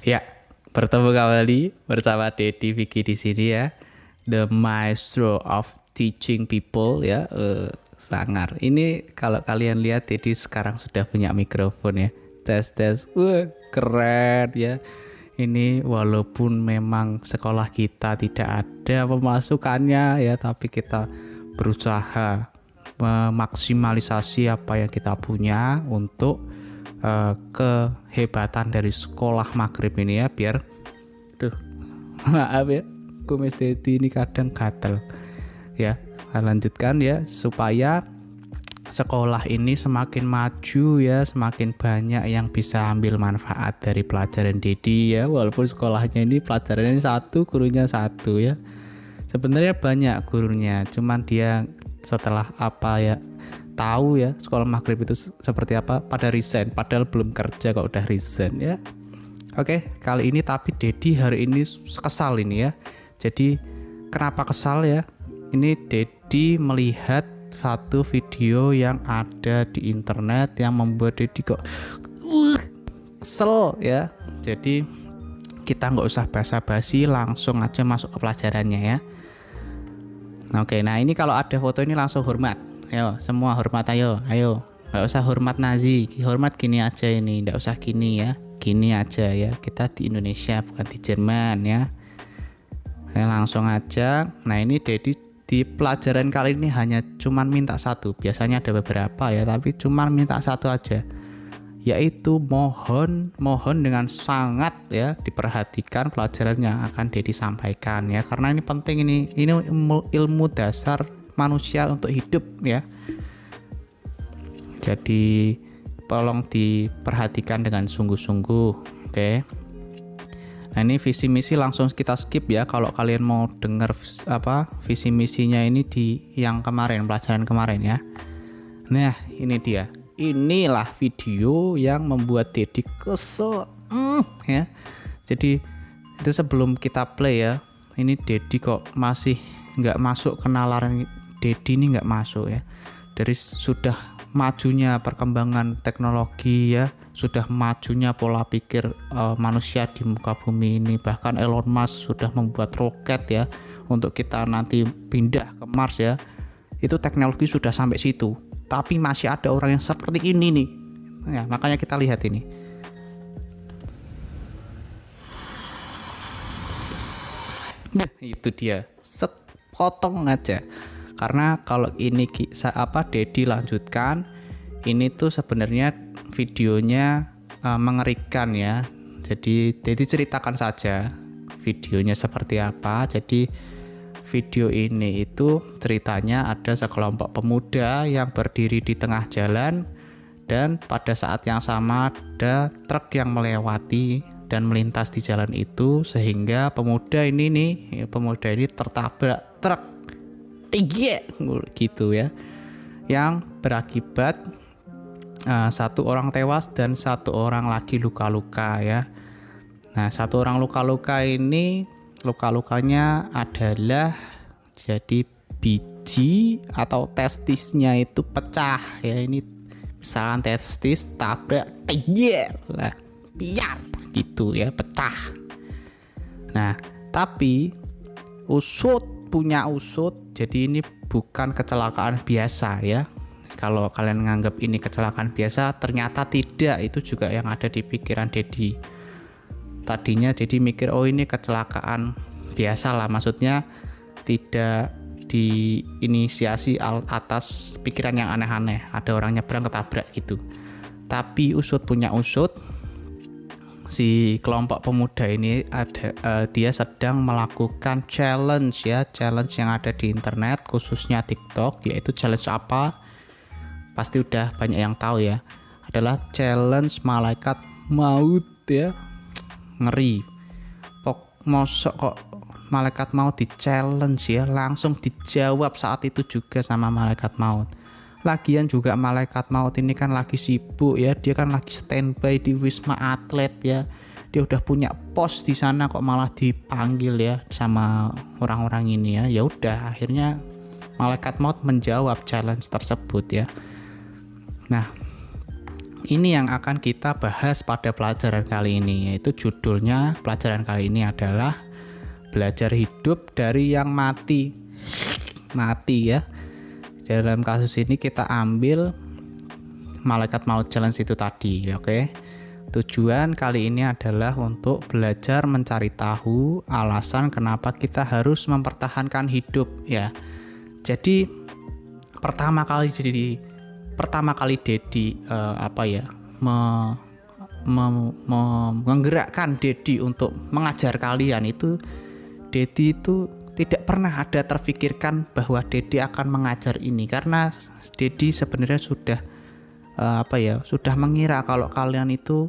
Ya, bertemu kembali bersama Dedi Vicky di sini ya. The Maestro of Teaching People ya. Sangar. Ini kalau kalian lihat Dedi sekarang sudah punya mikrofon ya. Tes tes. Wah, keren ya. Ini walaupun memang sekolah kita tidak ada pemasukannya ya, tapi kita berusaha memaksimalisasi apa yang kita punya untuk kehebatan dari sekolah maghrib ini ya, biar maaf ya, kumis Dedi ini kadang gatel ya. Lanjutkan ya, supaya sekolah ini semakin maju ya, semakin banyak yang bisa ambil manfaat dari pelajaran Dedi ya. Walaupun sekolahnya ini pelajarannya satu, gurunya satu ya, sebenarnya banyak gurunya, cuman dia setelah apa ya, tahu ya sekolah maghrib itu seperti apa, pada resign, padahal belum kerja kok udah resign ya. Oke, kali ini tapi Dedi hari ini kesal ini ya. Jadi kenapa kesal ya? Ini Dedi melihat satu video yang ada di internet yang membuat Dedi kok kesel ya. Jadi kita nggak usah basa-basi, langsung aja masuk ke pelajarannya ya. Oke, nah ini kalau ada foto ini langsung hormat. Ayo, semua hormat, ayo. Nggak usah hormat Nazi, hormat gini aja ini, nggak usah gini ya. Gini aja ya, kita di Indonesia bukan di Jerman ya. Langsung aja. Nah ini Dedi di pelajaran kali ini hanya cuman minta satu. Biasanya ada beberapa ya, tapi cuman minta satu aja. Yaitu mohon dengan sangat ya diperhatikan pelajaran yang akan Dedi sampaikan ya, karena ini penting, ini ilmu dasar manusia untuk hidup ya. Jadi tolong diperhatikan dengan sungguh-sungguh. Oke. Nah ini visi misi langsung kita skip ya, kalau kalian mau dengar apa visi misinya ini di yang kemarin, pelajaran kemarin ya. Nah ini dia. Inilah video yang membuat Dedi kesel ya. Jadi itu sebelum kita play ya, ini Dedi kok masih nggak masuk, kenalan Dedi ini nggak masuk ya. Dari sudah majunya perkembangan teknologi ya, sudah majunya pola pikir manusia di muka bumi ini, bahkan Elon Musk sudah membuat roket ya untuk kita nanti pindah ke Mars ya. Itu teknologi sudah sampai situ, tapi masih ada orang yang seperti ini nih ya. Makanya kita lihat ini. Nah itu dia, sepotong aja, karena kalau ini Dedi lanjutkan, ini tuh sebenarnya videonya mengerikan ya. Jadi Dedi ceritakan saja videonya seperti apa. Jadi video ini itu ceritanya ada sekelompok pemuda yang berdiri di tengah jalan, dan pada saat yang sama ada truk yang melewati dan melintas di jalan itu, sehingga pemuda ini tertabrak truk gitu ya, yang berakibat satu orang tewas dan satu orang lagi luka-luka ya. Nah satu orang luka-luka ini, luka-lukanya adalah jadi biji atau testisnya itu pecah ya. Ini misalnya testis tabrak lah, biar gitu ya, pecah. Nah tapi punya usut, jadi ini bukan kecelakaan biasa ya. Kalau kalian nganggap ini kecelakaan biasa, ternyata tidak. Itu juga yang ada di pikiran Dedi. Tadinya Dedi mikir oh ini kecelakaan biasa lah, maksudnya tidak diinisiasi atas pikiran yang aneh-aneh, ada orang nyebrang ketabrak gitu. Tapi punya usut, si kelompok pemuda ini dia sedang melakukan challenge ya, challenge yang ada di internet khususnya TikTok. Yaitu challenge apa? Pasti udah banyak yang tahu ya, adalah challenge malaikat maut ya. Ngeri. Mosok kok malaikat maut di challenge ya, langsung dijawab saat itu juga sama malaikat maut. Lagian juga malaikat maut ini kan lagi sibuk ya, dia kan lagi standby di Wisma Atlet ya. Dia udah punya pos di sana, kok malah dipanggil ya sama orang-orang ini ya. Ya udah, akhirnya malaikat maut menjawab challenge tersebut ya. Nah, Ini yang akan kita bahas pada pelajaran kali ini, yaitu judulnya pelajaran kali ini adalah belajar hidup dari yang mati. Mati ya. Dalam kasus ini kita ambil malaikat maut challenge itu tadi, oke. Tujuan kali ini adalah untuk belajar mencari tahu alasan kenapa kita harus mempertahankan hidup ya. Jadi pertama kali Dedi menggerakkan Dedi untuk mengajar kalian itu, Dedi itu tidak pernah ada terfikirkan bahwa Dedi akan mengajar ini, karena Dedi sebenarnya sudah sudah mengira kalau kalian itu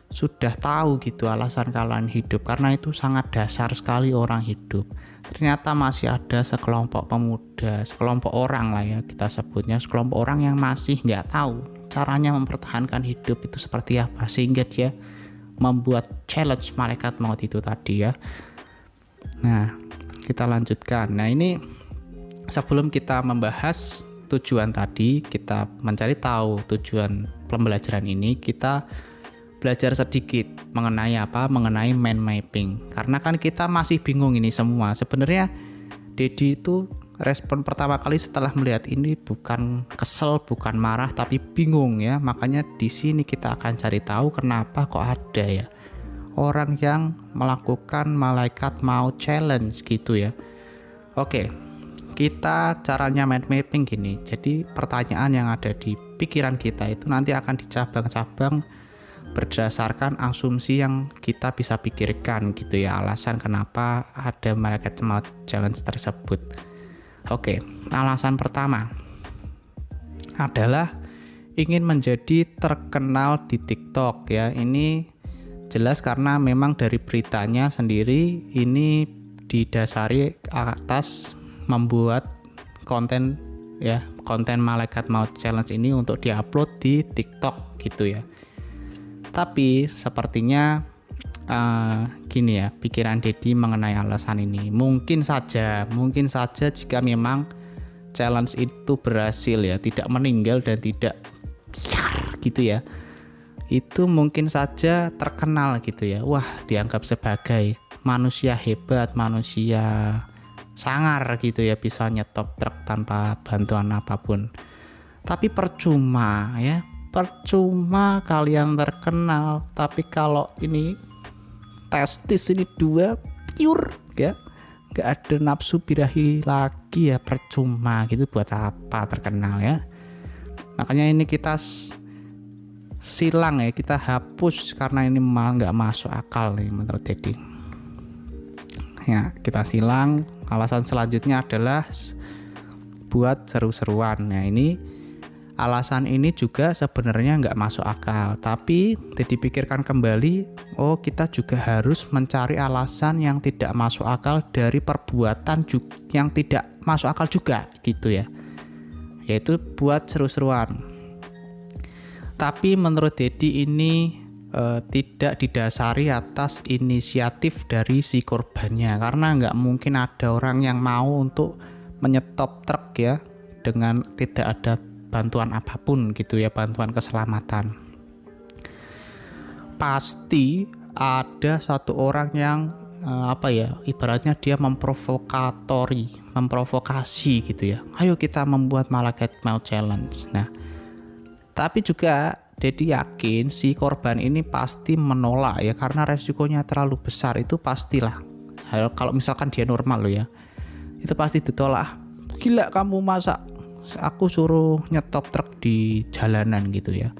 sudah tahu gitu alasan kalian hidup, karena itu sangat dasar sekali orang hidup. Ternyata masih ada sekelompok pemuda, sekelompok orang lah ya kita sebutnya, sekelompok orang yang masih nggak tahu caranya mempertahankan hidup itu seperti apa, sehingga dia membuat challenge malaikat maut itu tadi ya. Nah, kita lanjutkan. Nah, ini sebelum kita membahas tujuan tadi, kita mencari tahu tujuan pembelajaran ini, kita belajar sedikit mengenai mind mapping. Karena kan kita masih bingung ini semua. Sebenarnya Dedi itu respon pertama kali setelah melihat ini bukan kesel, bukan marah, tapi bingung ya. Makanya di sini kita akan cari tahu kenapa kok ada ya orang yang melakukan malaikat maut challenge gitu ya. Oke, kita caranya mind mapping gini. Jadi pertanyaan yang ada di pikiran kita itu nanti akan dicabang-cabang berdasarkan asumsi yang kita bisa pikirkan gitu ya, alasan kenapa ada malaikat maut challenge tersebut. Oke, alasan pertama adalah ingin menjadi terkenal di TikTok ya. Ini jelas karena memang dari beritanya sendiri ini didasari atas membuat konten ya, konten malaikat maut challenge ini untuk diupload di TikTok gitu ya. Tapi sepertinya gini ya pikiran Dedi mengenai alasan ini. Mungkin saja jika memang challenge itu berhasil ya, tidak meninggal dan tidak gitu ya, itu mungkin saja terkenal gitu ya. Wah, dianggap sebagai manusia hebat, manusia sangar gitu ya, bisa nyetop truk tanpa bantuan apapun. Tapi percuma ya, percuma kalian terkenal, tapi kalau ini testis ini 2 pure ya, gak ada nafsu birahi lagi ya, percuma gitu, buat apa terkenal ya. Makanya ini kita silang ya, kita hapus karena ini nggak masuk akal nih menurut Dedi ya. Kita silang. Alasan selanjutnya adalah buat seru-seruan. Nah, ini alasan ini juga sebenarnya nggak masuk akal, tapi dipikirkan kembali, oh kita juga harus mencari alasan yang tidak masuk akal dari perbuatan yang tidak masuk akal juga gitu ya, yaitu buat seru-seruan. Tapi menurut Dedi ini tidak didasari atas inisiatif dari si korbannya, karena nggak mungkin ada orang yang mau untuk menyetop truk ya dengan tidak ada bantuan apapun gitu ya, bantuan keselamatan. Pasti ada satu orang yang ibaratnya dia memprovokasi gitu ya, ayo kita membuat malaikat maut challenge. Nah, tapi juga Dedi yakin si korban ini pasti menolak ya, karena resikonya terlalu besar. Itu pastilah, kalau misalkan dia normal loh ya, itu pasti ditolak. Gila kamu, masa aku suruh nyetop truk di jalanan gitu ya.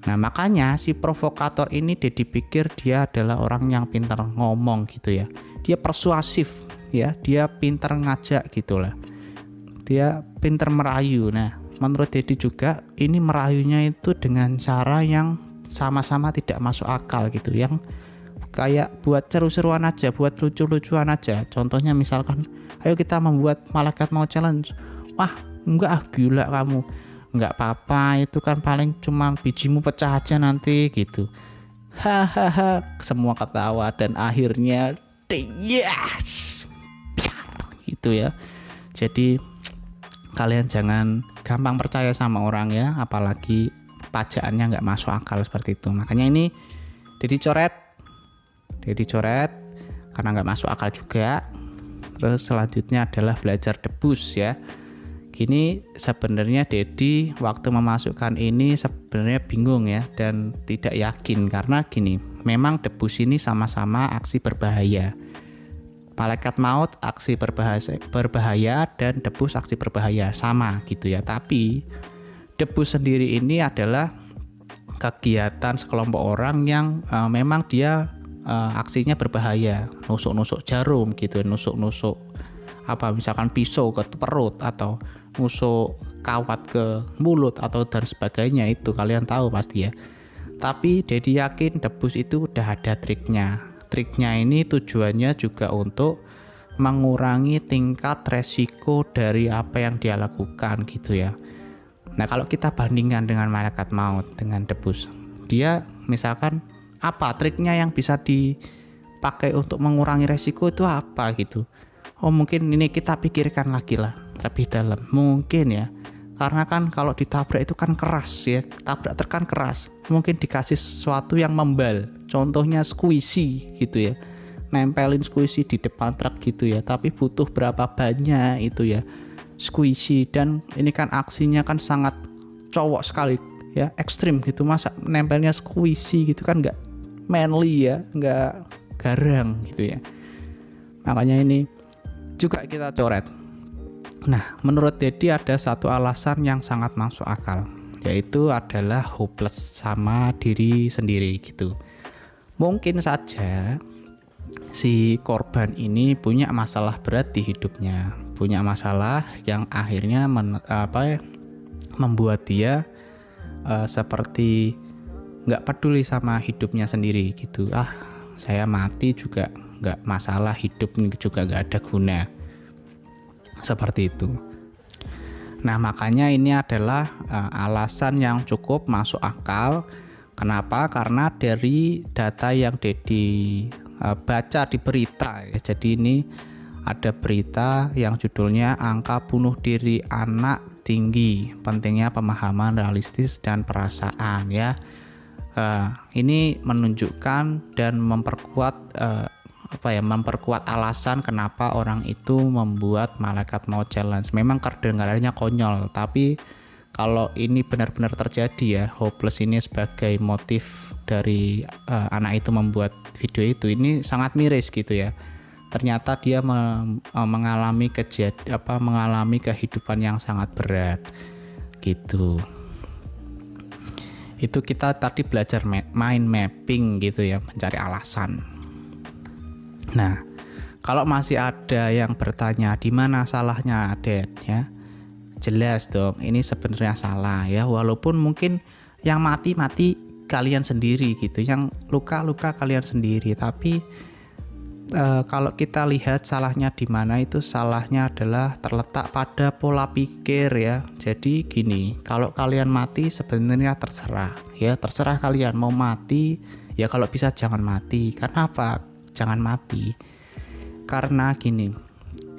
Nah, makanya si provokator ini Dedi pikir dia adalah orang yang pintar ngomong gitu ya, dia persuasif ya, dia pintar ngajak gitulah, dia pintar merayu. Nah, menurut Dedi juga ini merayunya itu dengan cara yang sama-sama tidak masuk akal gitu, yang kayak buat seru-seruan aja, buat lucu-lucuan aja. Contohnya misalkan, ayo kita membuat malaikat maut challenge. Wah, enggak, gila kamu, enggak apa-apa, itu kan paling cuma bijimu pecah aja nanti gitu. Hahaha, semua ketawa dan akhirnya yes, gitu ya. Jadi kalian jangan gampang percaya sama orang ya, apalagi pajakannya nggak masuk akal seperti itu. Makanya ini dicoret karena nggak masuk akal juga. Terus selanjutnya adalah belajar debus ya. Gini, sebenarnya Dedi waktu memasukkan ini sebenarnya bingung ya, dan tidak yakin karena gini, memang debus ini sama-sama aksi berbahaya. Malaikat maut aksi berbahaya dan debus aksi berbahaya sama gitu ya. Tapi debus sendiri ini adalah kegiatan sekelompok orang yang memang dia aksinya berbahaya, nusuk-nusuk jarum gitu, nusuk-nusuk misalkan pisau ke perut atau nusuk kawat ke mulut atau dan sebagainya, itu kalian tahu pasti ya. Tapi Dedi yakin debus itu udah ada triknya. Triknya ini tujuannya juga untuk mengurangi tingkat resiko dari apa yang dia lakukan gitu ya. Nah, kalau kita bandingkan dengan malaikat maut dengan debus, dia misalkan apa triknya yang bisa dipakai untuk mengurangi resiko itu apa gitu. Mungkin ini kita pikirkan lagi lah lebih dalam. Mungkin ya, karena kan kalau ditabrak itu kan keras ya, tabrak terkan keras. Mungkin dikasih sesuatu yang membal, contohnya squishy gitu ya, nempelin squishy di depan truk gitu ya. Tapi butuh berapa banyak itu ya squishy, dan ini kan aksinya kan sangat cowok sekali ya, ekstrim gitu. Masa nempelnya squishy gitu kan nggak manly ya, nggak garang gitu ya. Makanya ini juga kita coret. Nah, menurut Dedi ada satu alasan yang sangat masuk akal, yaitu adalah hopeless sama diri sendiri gitu. Mungkin saja si korban ini punya masalah berat di hidupnya, punya masalah yang akhirnya membuat dia seperti nggak peduli sama hidupnya sendiri gitu. Saya mati juga nggak masalah, hidup juga nggak ada guna, seperti itu. Nah, makanya ini adalah alasan yang cukup masuk akal. Kenapa? Karena dari data yang Dedi baca di berita ya. Jadi ini ada berita yang judulnya angka bunuh diri anak tinggi, pentingnya pemahaman realistis dan perasaan ya. Ini menunjukkan dan memperkuat memperkuat alasan kenapa orang itu membuat malaikat maut challenge. Memang kedengarannya konyol, tapi kalau ini benar-benar terjadi ya, hopeless ini sebagai motif dari anak itu membuat video itu, ini sangat miris gitu ya. Ternyata dia mengalami mengalami kehidupan yang sangat berat gitu. Itu kita tadi belajar mind mapping gitu ya, mencari alasan. Nah, kalau masih ada yang bertanya di mana salahnya Ded ya, jelas dong ini sebenarnya salah ya. Walaupun mungkin yang mati kalian sendiri gitu, yang luka kalian sendiri, tapi kalau kita lihat salahnya di mana, itu salahnya adalah terletak pada pola pikir ya. Jadi gini, kalau kalian mati sebenarnya terserah kalian mau mati ya. Kalau bisa jangan mati. Karena apa? Jangan mati karena gini,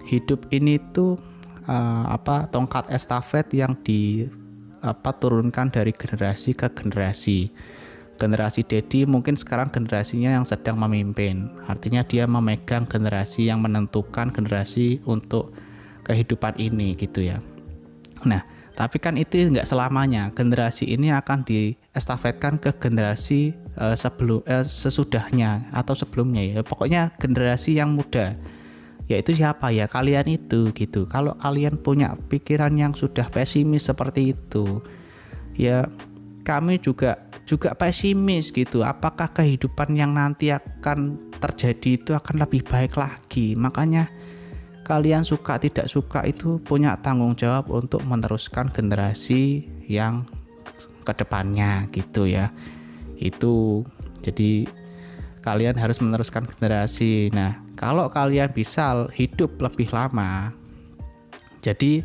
hidup ini tuh tongkat estafet yang turunkan dari generasi ke generasi. Generasi Dedi mungkin sekarang generasinya yang sedang memimpin, artinya dia memegang generasi yang menentukan generasi untuk kehidupan ini gitu ya. Nah, tapi kan itu nggak selamanya. Generasi ini akan diestafetkan ke generasi sesudahnya atau sebelumnya ya. Pokoknya generasi yang muda. Yaitu siapa ya? Kalian itu gitu. Kalau kalian punya pikiran yang sudah pesimis seperti itu, ya kami juga pesimis gitu. Apakah kehidupan yang nanti akan terjadi itu akan lebih baik lagi? Makanya kalian suka tidak suka itu punya tanggung jawab untuk meneruskan generasi yang kedepannya gitu ya. Itu jadi kalian harus meneruskan generasi. Nah, kalau kalian bisa hidup lebih lama, jadi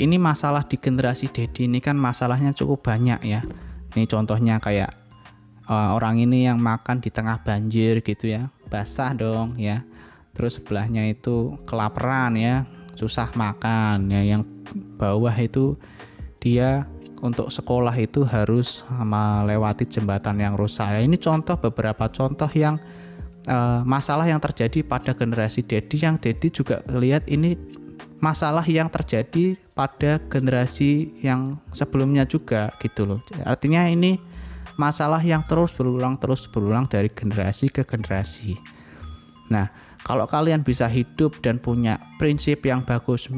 ini masalah di generasi Dedi ini kan masalahnya cukup banyak ya. Ini contohnya kayak orang ini yang makan di tengah banjir gitu ya, basah dong ya. Terus sebelahnya itu kelaparan ya, susah makan ya. Yang bawah itu dia untuk sekolah itu harus melewati jembatan yang rusak. Ini beberapa contoh yang masalah yang terjadi pada generasi Dedi, yang Dedi juga lihat ini masalah yang terjadi pada generasi yang sebelumnya juga gitu loh. Artinya ini masalah yang terus berulang dari generasi ke generasi. Nah, kalau kalian bisa hidup dan punya prinsip yang bagus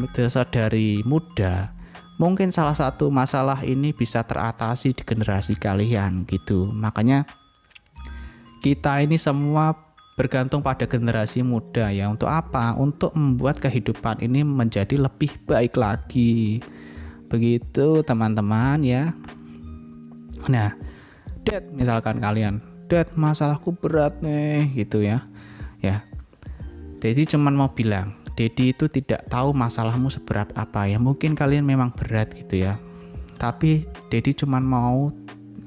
dari muda, mungkin salah satu masalah ini bisa teratasi di generasi kalian gitu. Makanya kita ini semua bergantung pada generasi muda ya. Untuk apa? Untuk membuat kehidupan ini menjadi lebih baik lagi. Begitu teman-teman ya. Nah, Dad, misalkan kalian, Dad, masalahku berat nih gitu ya. Ya. Dedi cuman mau bilang, Dedi itu tidak tahu masalahmu seberat apa ya. Mungkin kalian memang berat gitu ya. Tapi Dedi cuman mau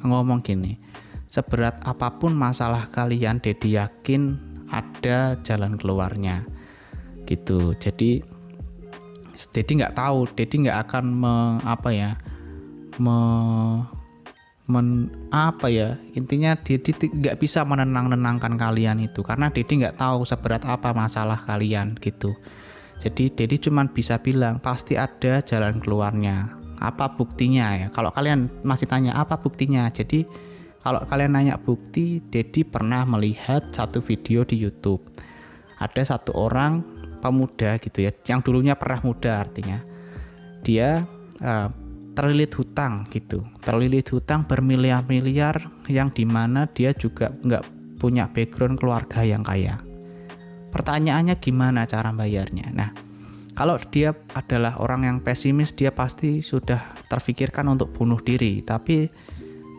ngomong gini, seberat apapun masalah kalian, Dedi yakin ada jalan keluarnya gitu. Jadi Dedi nggak tahu, Dedi nggak akan intinya Dedi nggak bisa menenangkan kalian itu, karena Dedi nggak tahu seberat apa masalah kalian gitu. Jadi Dedi cuma bisa bilang pasti ada jalan keluarnya. Apa buktinya ya? Kalau kalian masih tanya apa buktinya, jadi kalau kalian nanya bukti, Dedi pernah melihat satu video di YouTube. Ada satu orang pemuda gitu ya, yang dulunya pernah muda, artinya dia terlilit hutang gitu, terlilit hutang bermiliar-miliar, yang dimana dia juga nggak punya background keluarga yang kaya. Pertanyaannya gimana cara bayarnya? Nah, kalau dia adalah orang yang pesimis, dia pasti sudah terfikirkan untuk bunuh diri, tapi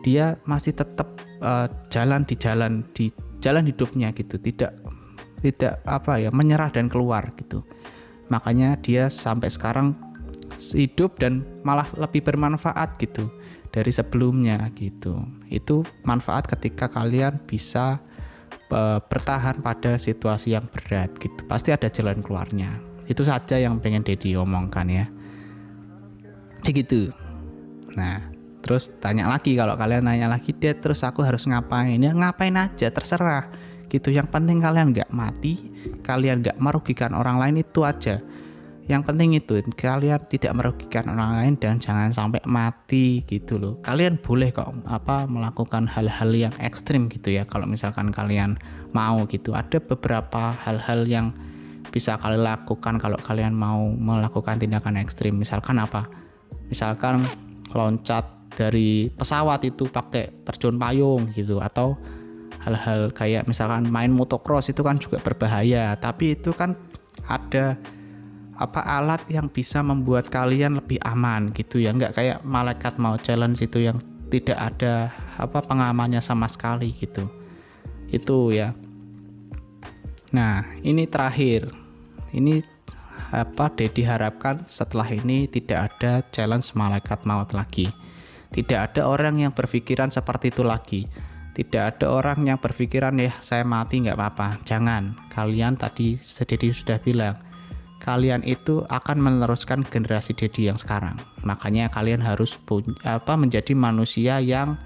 dia masih tetap jalan di jalan hidupnya gitu, tidak menyerah dan keluar gitu. Makanya dia sampai sekarang hidup dan malah lebih bermanfaat gitu dari sebelumnya gitu. Itu manfaat ketika kalian bisa bertahan pada situasi yang berat gitu. Pasti ada jalan keluarnya. Itu saja yang pengen Dedi omongkan ya. Gitu. Nah, terus tanya lagi, kalau kalian nanya lagi, Dad, terus aku harus ngapain? Ya ngapain aja, terserah gitu. Yang penting kalian nggak mati, kalian nggak merugikan orang lain, itu aja. Yang penting itu kalian tidak merugikan orang lain dan jangan sampai mati gitu loh. Kalian boleh kok melakukan hal-hal yang ekstrim gitu ya, kalau misalkan kalian mau gitu. Ada beberapa hal-hal yang bisa kalian lakukan kalau kalian mau melakukan tindakan ekstrim. Misalkan apa? Misalkan loncat dari pesawat itu pakai terjun payung gitu, atau hal-hal kayak misalkan main motocross, itu kan juga berbahaya, tapi itu kan ada alat yang bisa membuat kalian lebih aman gitu ya, nggak kayak malaikat mau challenge itu yang tidak ada pengamannya sama sekali gitu. Itu ya. Nah, ini terakhir, ini Dedi harapkan setelah ini tidak ada challenge malaikat maut lagi. Tidak ada orang yang berpikiran seperti itu lagi. Tidak ada orang yang berpikiran ya saya mati nggak apa-apa. Jangan. Kalian tadi Dedi sudah bilang, kalian itu akan meneruskan generasi Dedi yang sekarang. Makanya kalian harus menjadi manusia yang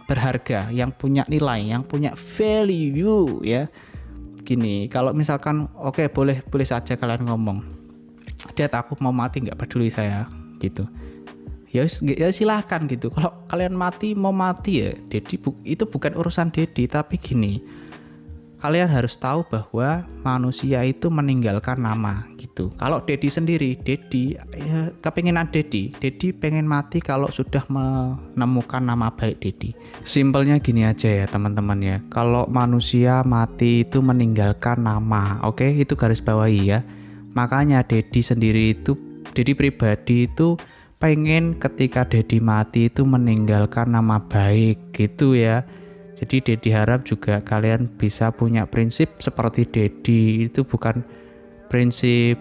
berharga, yang punya nilai, yang punya value ya. Gini, kalau misalkan boleh saja kalian ngomong, Dad, aku mau mati nggak peduli saya gitu. Ya silahkan gitu. Kalau kalian mau mati ya, Dedi itu bukan urusan Dedi. Tapi gini, kalian harus tahu bahwa manusia itu meninggalkan nama gitu. Kalau Dedi sendiri, kepinginan Dedi pengen mati kalau sudah menemukan nama baik Dedi. Simpelnya gini aja ya teman-teman ya. Kalau manusia mati itu meninggalkan nama, itu garis bawahi ya. Makanya Dedi pribadi itu pengen ketika Dedi mati itu meninggalkan nama baik gitu ya. Jadi Dedi harap juga kalian bisa punya prinsip seperti Dedi. Itu bukan prinsip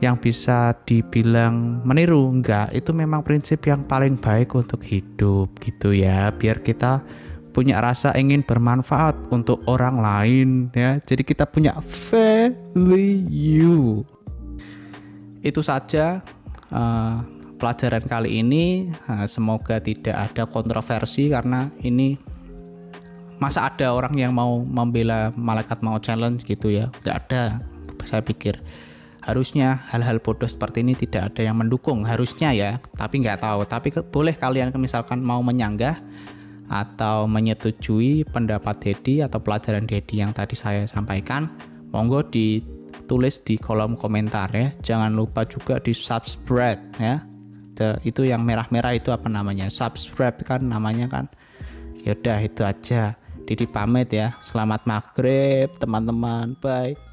yang bisa dibilang meniru, enggak. Itu memang prinsip yang paling baik untuk hidup gitu ya. Biar kita punya rasa ingin bermanfaat untuk orang lain ya. Jadi kita punya value. Itu saja pelajaran kali ini. Semoga tidak ada kontroversi, karena ini masa ada orang yang mau membela malaikat maut challenge gitu ya, nggak ada. Saya pikir harusnya hal-hal bodoh seperti ini tidak ada yang mendukung, harusnya ya, tapi nggak tahu. Tapi boleh kalian misalkan mau menyanggah atau menyetujui pendapat Dedi atau pelajaran Dedi yang tadi saya sampaikan, monggo ditulis di kolom komentar ya. Jangan lupa juga di subscribe ya. Itu yang merah-merah itu apa namanya? Subscribe kan namanya kan. Yaudah itu aja. Didi pamit ya. Selamat maghrib teman-teman. Bye.